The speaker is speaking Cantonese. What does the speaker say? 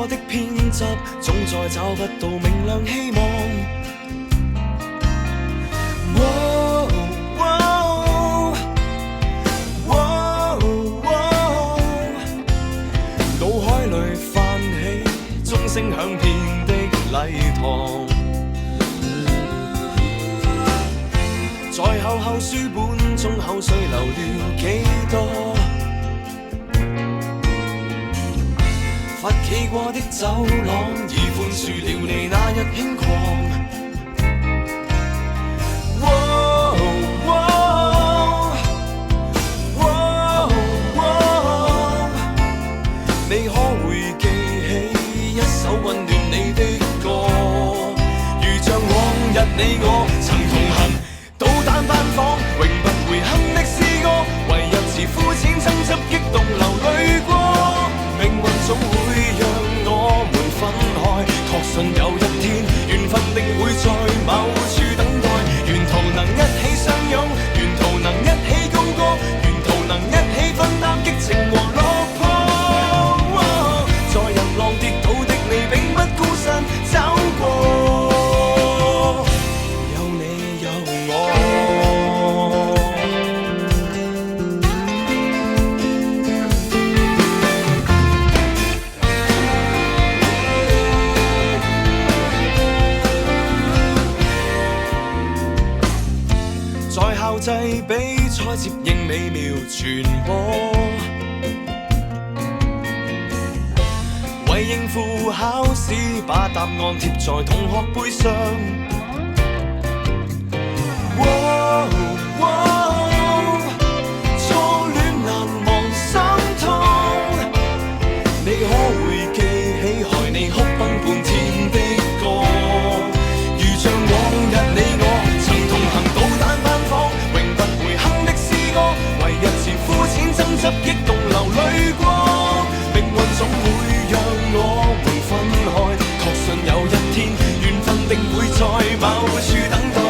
過的偏執，總在找不到明亮希望。腦海裏泛起鐘聲響遍的禮堂，在厚厚書本中口水流了幾多？發起過的走廊，已寬恕了你那日輕狂。你可會記起一首溫暖你的歌？如像往日你我曾同行，導彈班房永不回哼的詩歌，為一次膚淺爭執激動流淚過。命運總會讓我們分開，確信有一天緣分定會在某處等待。沿途能一起相擁，沿途能一起高歌，沿途能一起分擔激情和落魄。在人浪跌倒的你並不孤身走過，有你有我。在校際比賽接應美妙傳播，為應付考試把答案貼在同學背上。初戀難忘心痛，你可會記起害你哭崩半天的歌？如像往日你我曾同行導彈班房，永不回哼的詩歌，為一次膚淺爭執激動流淚過。命運總會讓我們分開，確信有一天緣分定會在某處等待。